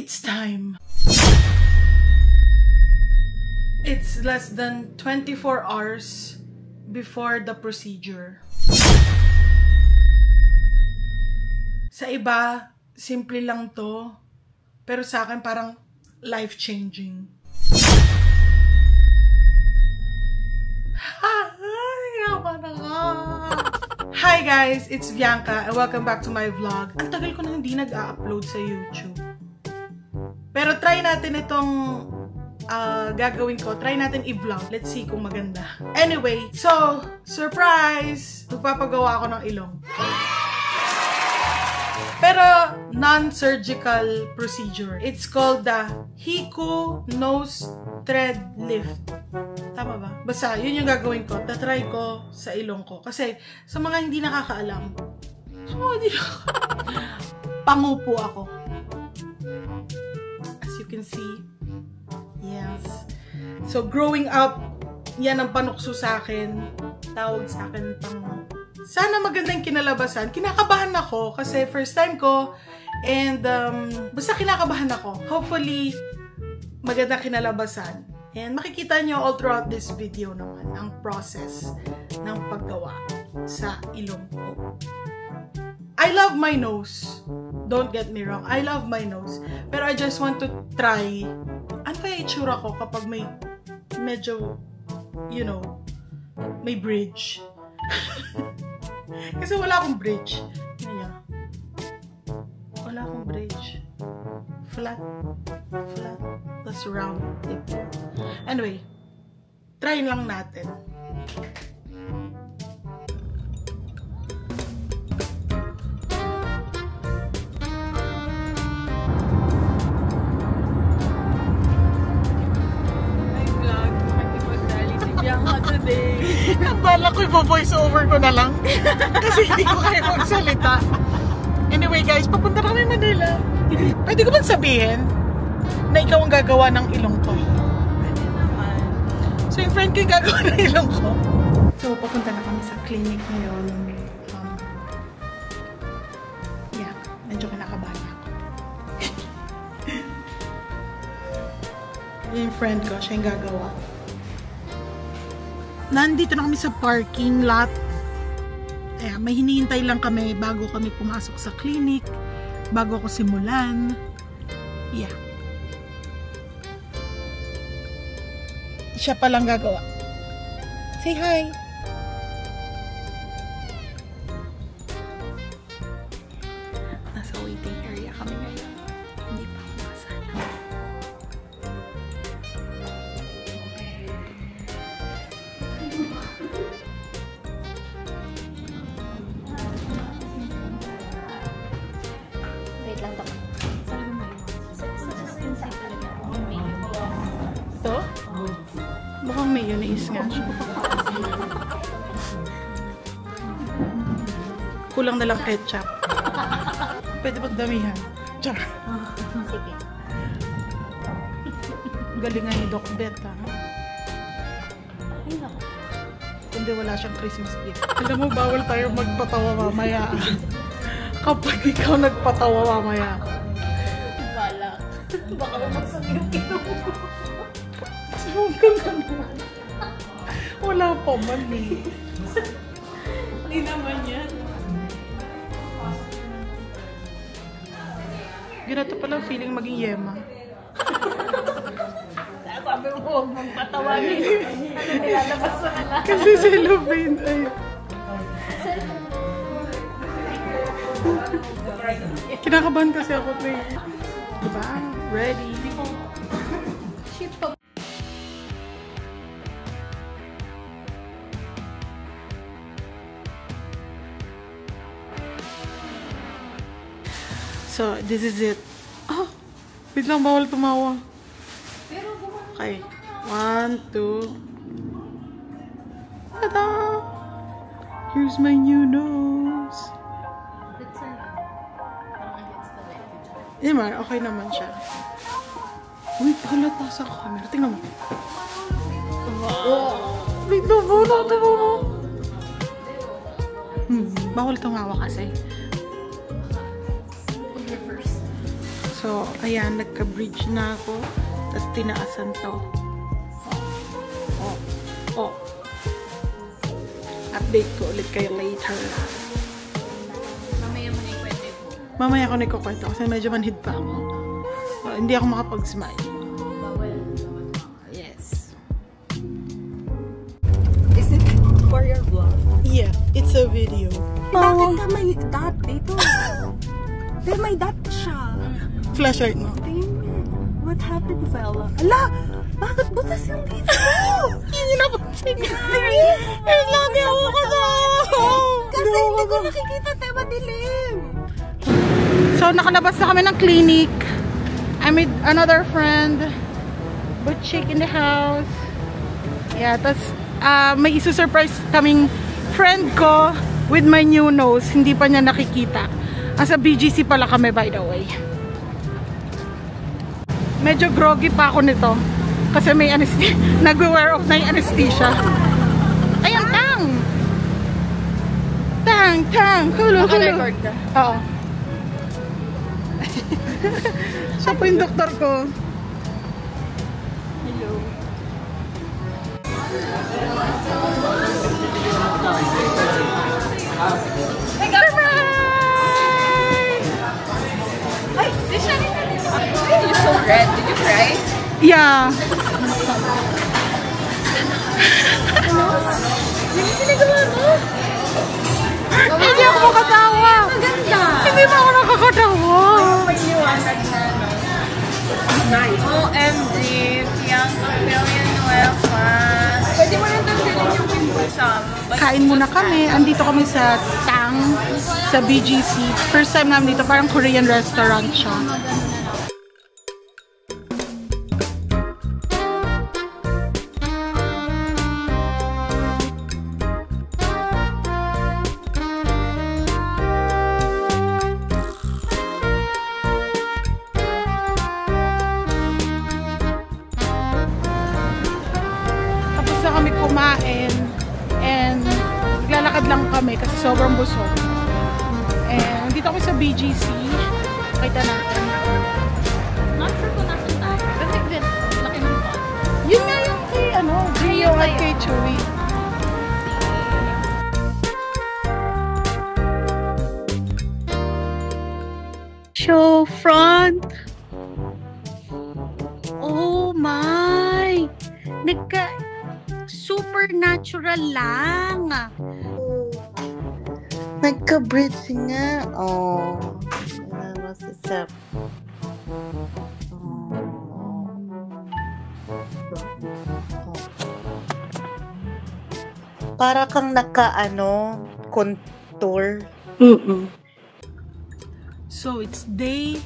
It's time. It's less than 24 hours before the procedure. Sa iba, simple lang to. Pero sa akin, parang life-changing. Hi guys! It's Bianca and welcome back to my vlog. Ang tagal ko na hindi nag-upload sa YouTube. Pero try natin itong gagawin ko. Try natin i-vlog. Let's see kung maganda. Anyway, so, surprise! Magpapagawa ako ng ilong. Pero, non-surgical procedure. It's called the Hiku Nose Thread Lift. Tama ba? Basta, yun yung gagawin ko. Tatry ko sa ilong ko. Kasi, sa mga hindi nakakaalam, pangupo ako. As you can see, yes. So, growing up, yan ang panukso sa akin. Tawag sa akin pangupo. Sana magandang kinalabasan. Kinakabahan ako kasi first time ko and basta kinakabahan ako. Hopefully, magandang kinalabasan. And makikita nyo all throughout this video naman ang process ng paggawa sa ilong ko. I love my nose. Don't get me wrong. I love my nose. Pero I just want to try. Ano kaya itsura ko kapag may medyo, you know, may bridge? Kasi wala akong bridge. Ayan. Wala akong bridge. Flat. Flat. Tapos round. Anyway. Try lang natin. Hi vlog. Magpipagdali si Bianca today. Ang bala ko ipo-voice over ko na lang. Kasi hindi ko kaya magsalita. Anyway guys, papunta na kami Manila. Pwede ko bang sabihin na ikaw ang gagawa ng ilong ko? Pwede naman. So yung friend ko yung gagawa ng ilong ko. So papunta na kami sa clinic ngayon. Yeah, medyo kinakabahan ako. Yung friend ko, siya yung gagawa. Nandito na kami sa parking lot. May hinihintay lang kami bago kami pumasok sa clinic. Bago ako simulan. Yeah. Siya palang gagawa. Say hi! Nasa waiting area kami ngayon. Hindi pa ako makasana. Wait lang dapat. Ito? Mukhang mayonnaise nga siya. Kulang na lang ketchup. Pwede magdamihan. Char. Sige. Galingan ni Doc Bet, ha? Ay, naku. Kundi wala siyang Christmas gift. Alam mo, bawal tayo magpatawa mamaya. Kapag ikaw nagpatawa mamaya. Bala. Baka mamasag yung ilong mo. Huwag kang ganun. Wala pa man eh. Hindi naman yan. Ginato palang feeling maging yema. Sabi mo, huwag mong patawagin. Ano nilalabas mo na lang? Kasi cellophane ay. Kinakabahan kasi ako to eh. Diba? Ready? Shit pa. So, this is it. Oh! Wait lang, bawal tumawa. Pero gumawa. Okay. 1, 2. Tada! Here's my new nose. That's parang against the light. Hindi man, okay naman siya. Wait, halata sa camera. Tingnan mo. Wow! Wait lang, bawal tumawa. Bawal tumawa kasi. So, ayan, nagka-bridge na ako. Tapos, tinaasan to. Oh. Update ko ulit kayo later. Mamaya mo na ikwento mo. Mamaya ako nagkukwento kasi medyo manhid pa ako. So, hindi ako makapag-smile. Bawal. Yes. Is it for your vlog? Yeah, it's a video. Bakit ka may dot dito? Dahil may dot siya. Flashlight mo. What happened, Vela? Ala! Bakit butas yung dito? Hindi napansin niya. Lagi ako kasama. Kasi hindi ko nakikita, tayo madilim. So, nakalabas na kami ng clinic. I met another friend. Butchik in the house. Yeah, tas may isu-surprise kaming friend ko with my new nose. Hindi pa niya nakikita. Asa BGC pala kami, by the way. Medyo groggy pa ako nito. Kasi may anesthesia. Nag-wear off na yung anesthesia. Ayan, tang! Tang! Hulo. Naka-record ka? Oo. Siya po yung doktor ko. Hello. Hey, surprise! Ay, di siya rin. You're so red. Did you cry? Yeah. Hindi sinagawa mo? Hindi ako makatawa. Maganda. Hindi ba ako nakakatawa? Nice. OMG, Bianca Villanueva. Pwede mo rin tanggalin yung pimples sa Kain muna kami. Andito kami sa Tang, sa BGC. First time namin dito. Parang Korean restaurant siya. Tapos na kami kumain and naglalakad lang kami kasi sobrang busog. And dito kami sa BGC. Kita natin. Not sure kung nasan tayo. Pero tignan, laki ng pot. Yun nga yung kay Gio at kay Chewy. Show front. Oh my! Supernatural lang. Nagka-bridge nga. Oh. Masasap. Para kang contour. So it's day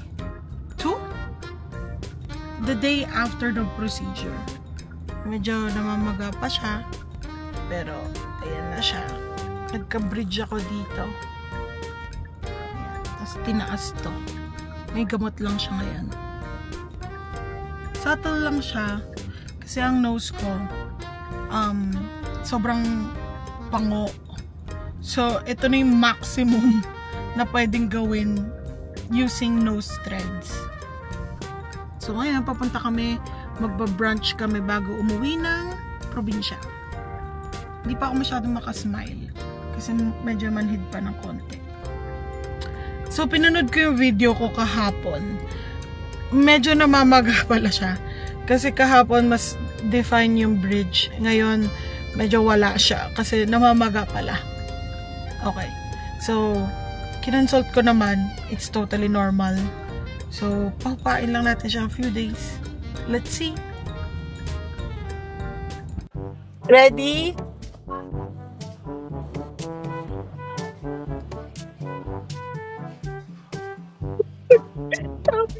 2? The day after the procedure. Medyo namamaga pa siya. Pero, ayan na siya. Nagka-bridge ako dito. Ayan. Tapos tinaas to. May gamot lang siya ngayon. Subtle lang siya. Kasi ang nose ko, sobrang pango. So, ito na yung maximum na pwedeng gawin using nose threads. So, ngayon, papunta kami, magba-brunch kami bago umuwi ng probinsya. Hindi pa ako masyadong makasmile kasi medyo manhid pa ng konti. So, pinanood ko yung video ko kahapon. Medyo namamaga pala siya. Kasi kahapon mas define yung bridge. Ngayon, medyo wala siya kasi namamaga pala. Okay. So, kinonsult ko naman, it's totally normal. So, paupain lang natin siya a few days. Let's see. Ready?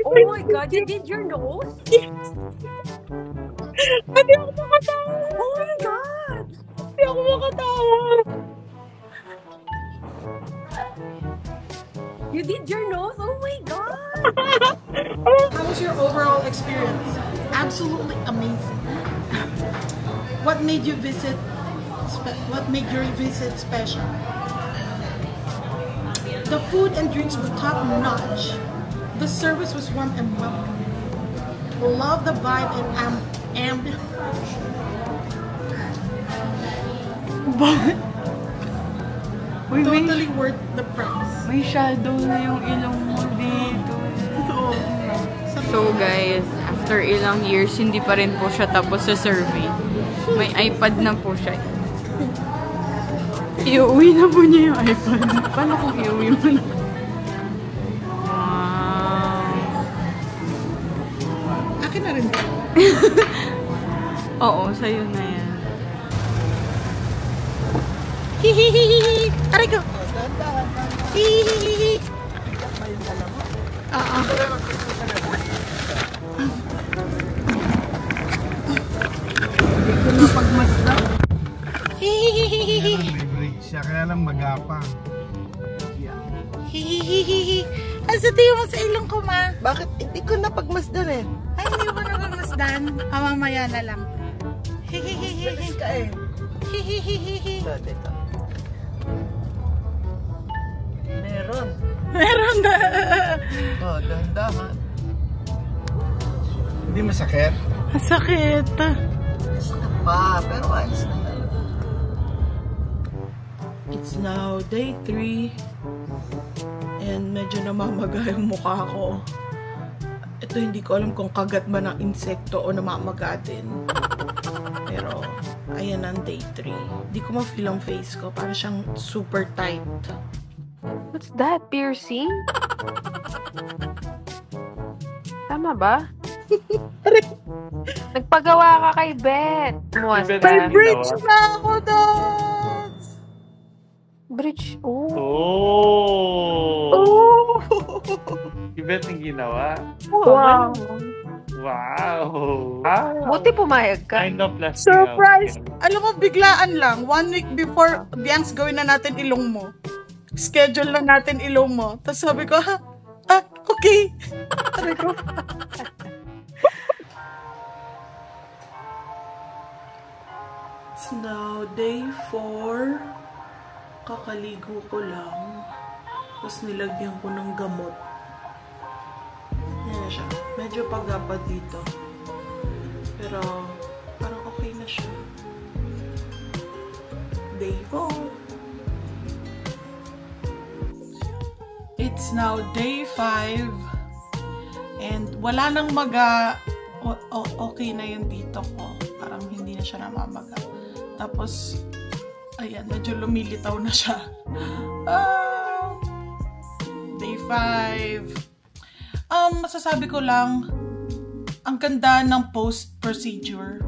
Oh my God, you did your nose? Hindi ako makatawa. Oh my God! Hindi ako makatawa. You did your nose? Oh my God! How was your overall experience? Absolutely amazing. What made you visit? What made your visit special? The food and drinks were top notch. The service was warm and welcoming. Love the vibe and ambience. Bakit? Uy, Totally worth the price. may shadow na yung ilong mo dito. Oo. So guys, after ilang years, hindi pa rin po siya tapos sa survey. May iPad na po siya. Iuwi na po niya yung iPad. Paano kung iuwi mo na? Wow. Akin na rin. Oo, sa'yo na yan. Hihihihi! Aray ko! Hihihihi! Oo. Hindi ko na pagmasdan. Hihihihi! May bridge siya, kaya lang magapang. Hihihihi! Ano sa tiyo mo sa ilong ko, ma? Bakit? Hindi ko napagmasdan eh. Ay, hindi mo na mamasdan. Mamaya na lang. Hihihihi! Bilis ka eh. Hihihihi! Dito. Meron. Meron na! Oh, dahan-dahan. Hindi masakit? Sakit. Sakit pa, pero ayos na yan. It's now day 3 and medyo namamaga yung mukha ko. Ito hindi ko alam kung kagat ba ng insekto o namamaga din. Pero ayan ang day 3. Hindi ko ma-feel ang face ko. Parang siyang super tight. What's that? Piercing? Tama ba? Nagpagawa ka kay Beth. May bridge na ako doon! Bridge. Oh. Oh! Ibet ang ginawa. Wow. Wow! Buti pumayag ka. Kind of plastic. Surprise! Alam mo, biglaan lang. 1 week before, Biangs, gawin na natin ilong mo. Schedule na natin ilong mo. Tapos sabi ko, okay. Sabi ko. It's now day 4. Kakaligo ko lang. Tapos nilagyan ko ng gamot. Yan na siya. Medyo pagapad dito. Pero parang okay na siya. Day 4. It's now day 5 and wala nang maga. Okay na yung dito ko. Parang hindi na siya namamaga. Tapos, ayan, medyo lumilitaw na siya. Day 5. Masasabi ko lang, ang ganda ng post-procedure.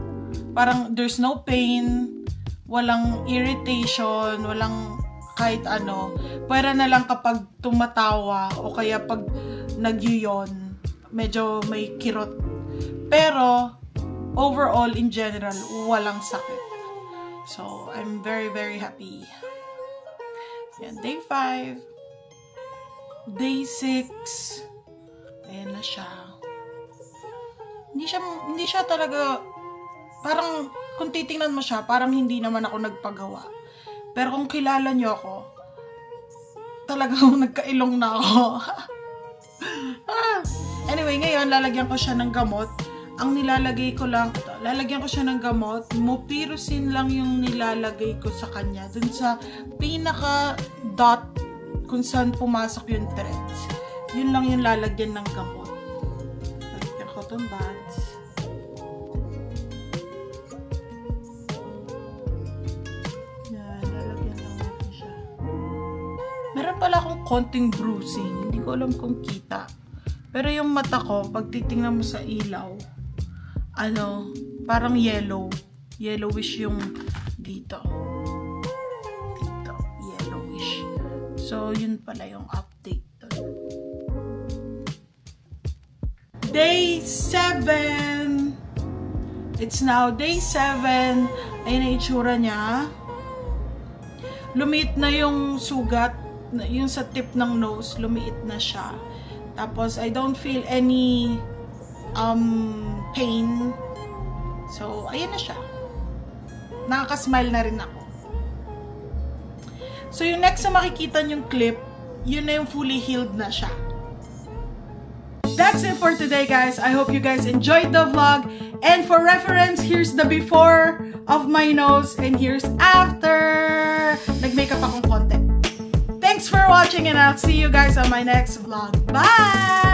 Parang there's no pain, walang irritation, walang kahit ano. Pwera na lang kapag tumatawa o kaya pag nagyuyon, medyo may kirot. Pero, overall, in general, walang sakit. So, I'm very, very happy. Ayan, day 5. Day 6. Ayan na siya. Hindi siya talaga, parang, kung titingnan mo siya, parang hindi naman ako nagpagawa. Pero kung kilala niyo ako, talagang nagkailong na ako. Anyway, ngayon, lalagyan ko siya ng gamot. Ang nilalagay ko lang, lalagyan ko siya ng gamot. Mupirocin lang yung nilalagay ko sa kanya. Dun sa pinaka-dot kung saan pumasok yung threads. Yun lang yung lalagyan ng gamot. Lalagyan ko itong buds. Meron pala akong konting bruising. Hindi ko alam kung kita. Pero yung mata ko, pag titingnan mo sa ilaw, parang yellow. Yellowish yung dito. Dito. Yellowish. So, yun pala yung update doon. Day 7! It's now day 7. Ayun ang itsura niya. Lumiit na yung sugat. Yung sa tip ng nose, lumiit na siya. Tapos, I don't feel any pain. So, ayan na siya. Nakaka-smile na rin ako. So, yung next na makikita yung clip, yun na yung fully healed na siya. that's it for today, guys. I hope you guys enjoyed the vlog. And for reference, here's the before of my nose and here's after. Nag-makeup akong konti. Thanks for watching and I'll see you guys on my next vlog. Bye!